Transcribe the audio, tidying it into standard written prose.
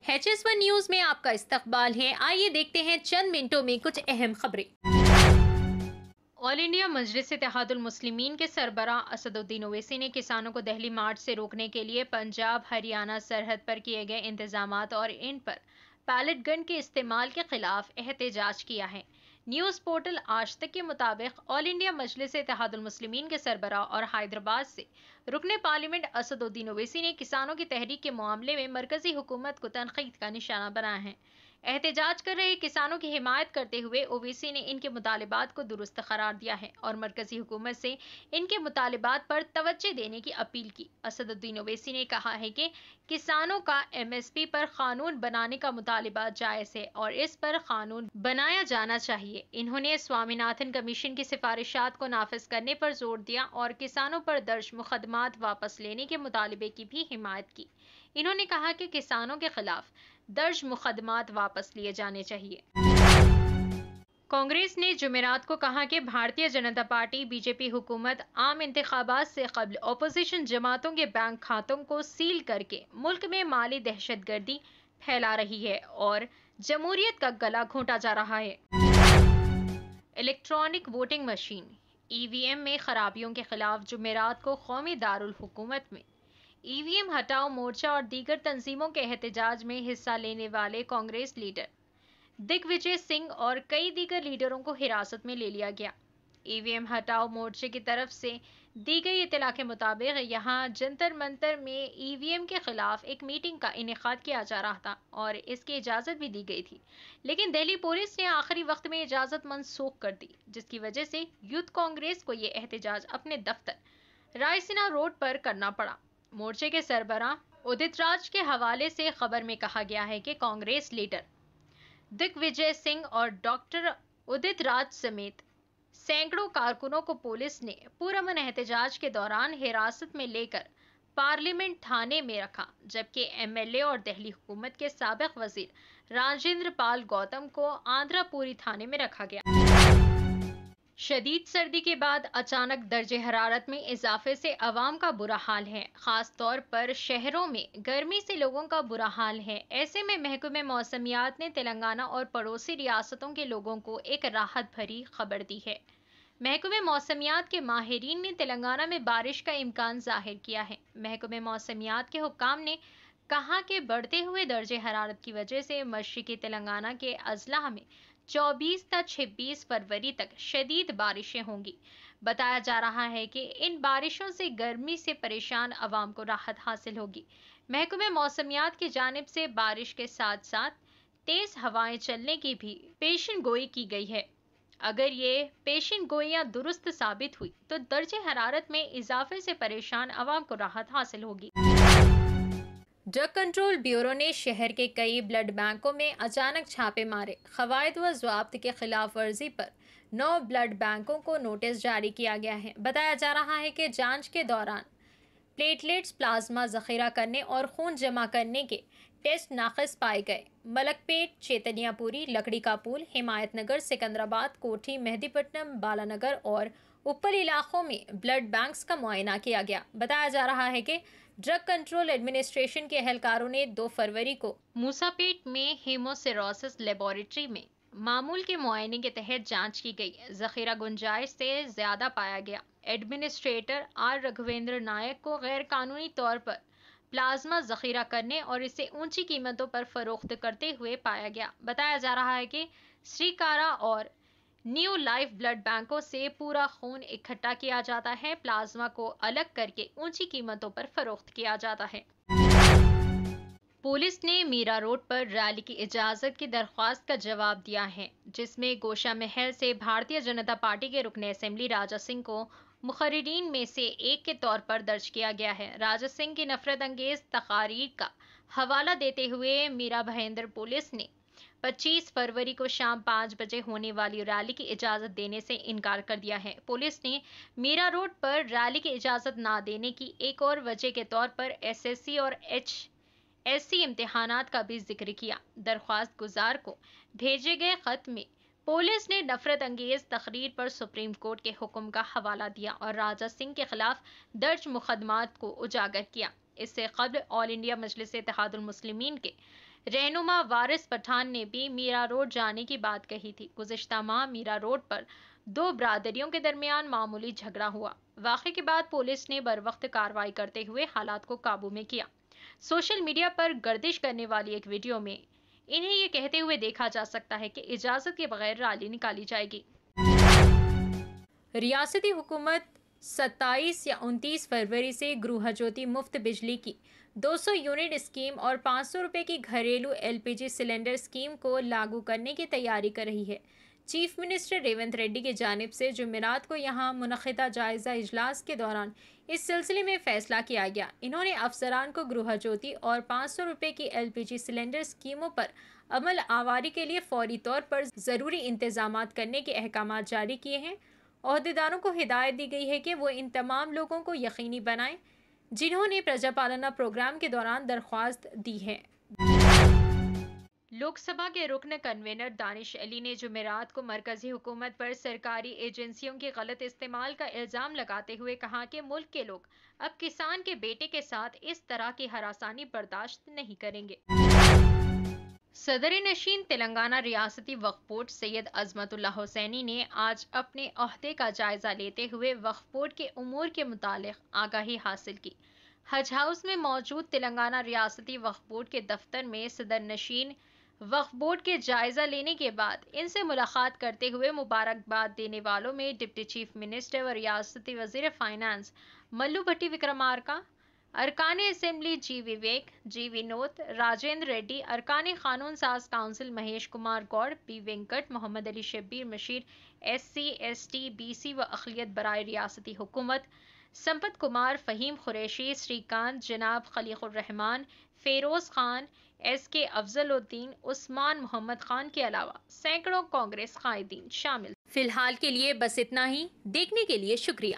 HS1 news में आपका इस्तकबाल है। आइए देखते हैं चंद मिनटों में कुछ अहम खबरें। ऑल इंडिया मजलिस इत्तेहादुल मुस्लिमीन के सरबराह असदुद्दीन ओवैसी ने किसानों को दिल्ली मार्च से रोकने के लिए पंजाब हरियाणा सरहद पर किए गए इंतजामात और इन पर पैलेट गन के इस्तेमाल के खिलाफ एहतजाज किया है। न्यूज़ पोर्टल आज तक के मुताबिक ऑल इंडिया मजलिस इत्तेहादुल मुस्लिमीन के सरबराह और हैदराबाद से रुकने पार्लियामेंट असदुद्दीन ओवैसी ने किसानों की तहरीक के मामले में मरकजी हुकूमत को तनकीद का निशाना बनाया है। एहतजाज कर रहे किसानों की हिमायत करते हुए ओवैसी ने इनके मुतालिबात को दुरुस्त करार दिया है और मरकजी हुकूमत से इनके मुतालिबात पर तवज्जो देने की अपील की। असदुद्दीन ओवैसी ने कहा है कि किसानों का MSP पर कानून बनाने का मुतालिबा जायज है और इस पर कानून बनाया जाना चाहिए। इन्होंने स्वामीनाथन कमीशन की सिफारिशात को नाफिज करने पर जोर दिया और किसानों पर दर्ज मुकदमात वापस लेने के मुतालिबे की भी हिमायत की। इन्होंने कहा कि किसानों के खिलाफ दर्ज मुकदमात वापस लिए जाने चाहिए। कांग्रेस ने जुमेरात को कहा कि भारतीय जनता पार्टी बीजेपी हुकूमत आम इंतखाबात से कबल अपोजिशन जमातों के बैंक खातों को सील करके मुल्क में माली दहशतगर्दी फैला रही है और जमहूरियत का गला घोंटा जा रहा है। इलेक्ट्रॉनिक वोटिंग मशीन EVM में खराबियों के खिलाफ जुमेरात को कौमी दारुल हुकूमत में EVM हटाओ मोर्चा और दीगर तंजीमों के एहतजाज में हिस्सा लेने वाले कांग्रेस लीडर दिग्विजय सिंह और कई दीगर लीडरों को हिरासत में ले लिया गया। EVM हटाओ मोर्चे की तरफ से दी गई इत्तला के मुताबिक यहां जंतर मंतर में EVM के खिलाफ एक मीटिंग का इनेकाद किया जा रहा था और इसकी इजाजत भी दी गई थी, लेकिन दिल्ली पुलिस ने आखिरी वक्त में इजाजत मनसूख कर दी, जिसकी वजह से यूथ कांग्रेस को यह एहतजाज अपने दफ्तर रायसीना रोड पर करना पड़ा। मोर्चे के सरबराह उदित राज के हवाले से खबर में कहा गया है कि कांग्रेस लीडर दिग्विजय सिंह और डॉक्टर उदित राज समेत सैकड़ों कारकुनों को पुलिस ने पुरअमन एहतजाज के दौरान हिरासत में लेकर पार्लियामेंट थाने में रखा, जबकि MLA और दिल्ली हुकूमत के साबिक वजीर राजेंद्र पाल गौतम को आंध्रापुरी थाने में रखा गया। शदीद सर्दी के बाद अचानक दर्जे हरारत में इजाफे से अवाम का बुरा हाल है। खास तौर पर शहरों में गर्मी से लोगों का बुरा हाल है। ऐसे में महकमे मौसमियात ने तेलंगाना और पड़ोसी रियासतों के लोगों को एक राहत भरी खबर दी है। महकमे मौसमियात के माहिरीन ने तेलंगाना में बारिश का इम्कान जाहिर किया है। महकमे मौसमियात के हुक्काम ने कहा कि बढ़ते हुए दर्जे हरारत की वजह से मशरिकी तेलंगाना के अजला में 24 से 26 फरवरी तक शदीद बारिशें होंगी। बताया जा रहा है कि इन बारिशों से गर्मी से परेशान अवाम को राहत हासिल होगी। महकमे मौसमियात की जानिब से बारिश के साथ साथ तेज हवाएं चलने की भी पेशन गोई की गई है। अगर ये पेशन गोइयां दुरुस्त साबित हुई तो दर्जे हरारत में इजाफे से परेशान अवाम को राहत हासिल होगी। ड्रग कंट्रोल ब्यूरो ने शहर के कई ब्लड बैंकों में अचानक छापे मारे। क़वायद व ज़वाब्त के खिलाफ वर्जी पर 9 ब्लड बैंकों को नोटिस जारी किया गया है। बताया जा रहा है कि जांच के दौरान प्लेटलेट्स, प्लाज्मा ज़ख़ीरा करने और खून जमा करने के टेस्ट नाक़िस पाए गए। मलकपेट, चैतन्यापुरी, लकड़ी का पुल, हिमायत नगर, सिकंदराबाद, कोठी, मेहदीपट्टनम, बालानगर और ऊपर इलाकों में ब्लड बैंक्स का मुआयना किया गया। बताया जा रहा है कि ड्रग कंट्रोल एडमिनिस्ट्रेशन के एहलकारों ने 2 फरवरी को मूसापेट में हीमोसिरोसिस लेबोरेटरी में मामूल के मुआयने के तहत जांच की गई। ज़ख़ीरा गुंजाइश से ज़्यादा पाया गया। एडमिनिस्ट्रेटर R रघुवेंद्र नायक को गैर कानूनी तौर पर प्लाज्मा ज़ख़ीरा करने और इसे ऊंची कीमतों पर फरोख्त करते हुए पाया गया। बताया जा रहा है कि श्रीकारा और न्यू लाइफ ब्लड बैंकों से पूरा खून इकट्ठा किया जाता है, प्लाज्मा को अलग करके ऊंची कीमतों पर फरोख्त किया जाता है। पुलिस ने मीरा रोड पर रैली की इजाजत की दरख्वास्त का जवाब दिया है, जिसमें गोशा महल से भारतीय जनता पार्टी के रुकन असेंबली राजा सिंह को मुखर्रीन में से एक के तौर पर दर्ज किया गया है। राजा सिंह की नफरत अंगेज तकारीर का हवाला देते हुए मीरा भाईंदर पुलिस ने 25 फरवरी को शाम 5 बजे होने वाली रैली की इजाजत देने से इनकार कर दिया है। पुलिस ने मीरा रोड पर रैली की इजाजत ना देने की एक और वजह के तौर पर SSC और HSC इम्तिहानात का भी जिक्र किया। दरख्वास्त गुजार को भेजे गए खत में पुलिस ने नफरत अंगेज तकरीर पर सुप्रीम कोर्ट के हुक्म का हवाला दिया और राजा सिंह के खिलाफ दर्ज मुकदमात को उजागर किया। इससे कबल ऑल इंडिया मजलिस इत्तेहादुल मुस्लिमीन के رہنما وارث پٹھان نے بھی میرا روڈ جانے کی بات کہی تھی۔ گزشتہ ماہ میرا روڈ پر دو برادریوں کے درمیان معمولی جھگڑا ہوا۔ واقعے کے بعد پولیس نے بروقت کارروائی کرتے ہوئے حالات کو قابو میں کیا۔ سوشل میڈیا پر گردش کرنے والی ایک ویڈیو میں انہیں یہ کہتے ہوئے دیکھا جا سکتا ہے کہ اجازت کے بغیر ریلی نکالی جائے گی۔ ریاستی حکومت 27 یا 29 فروری سے گروہ جوتی مفت بجلی کی 200 یونٹ اسکیم اور 500 روپے کی گھریلو LPG سلنڈر اسکیم کو لاگو کرنے کی تیاری کر رہی ہے۔ چیف منسٹر ریونت ریڈی کی جانب سے جمعرات کو یہاں منعقدہ جائزہ اجلاس کے دوران اس سلسلے میں فیصلہ کیا گیا۔ انہوں نے افسران کو گروہ جوتی اور 500 روپے کی LPG سلنڈر اسکیموں پر عمل آوری کے لیے فوری طور پر ضروری انتظامات کرنے کے احکامات جاری کیے ہیں۔ عہدیداروں کو ہدایت دی گئی ہے کہ وہ ان تمام لوگوں کو یقینی بنائیں جنہوں نے پرجا پالنا پروگرام کے دوران درخواست دی ہے۔ لوک سبھا کے رکن کنوینر دانش علی نے جمعرات کو مرکزی حکومت پر سرکاری ایجنسیوں کے غلط استعمال کا الزام لگاتے ہوئے کہا کہ ملک کے لوگ اب کسان کے بیٹے کے ساتھ اس طرح کی ہراسانی برداشت نہیں کریں گے۔ صدر نشین تلنگانہ ریاستی وقف بورڈ سید عظمت اللہ حسینی نے آج اپنے عہدے کا جائزہ لیتے ہوئے وقف بورڈ کے امور کے متعلق آگاہی حاصل کی۔ حج ہاؤس میں موجود تلنگانہ ریاستی وقف بورڈ کے دفتر میں صدر نشین وقف بورڈ کے جائزہ لینے کے بعد ان سے ملاقات کرتے ہوئے مبارکباد دینے والوں میں ڈپٹی چیف منسٹر و ریاستی وزیر فائنانس ملو بھٹی وکرمارکا، ارکان اسمبلی جی وویک، جی ونود، راجندر ریڈی، ارکان قانون ساز council Mahesh Kumar Gaur, be Venkat, محمد علی شبیر مشیر، SC ST BC و اقلیت برائے ریاستی حکومت، سمپت کمار، فہیم قریشی، سری کانت، جناب خلیق الرحمان، فیروز خان، SK افضل الدین، عثمان محمد خان کے علاوہ سینکڑوں کانگریس قائدین شامل۔ فی الحال کے لیے بس اتنا ہی۔ دیکھنے کے لیے شکریہ۔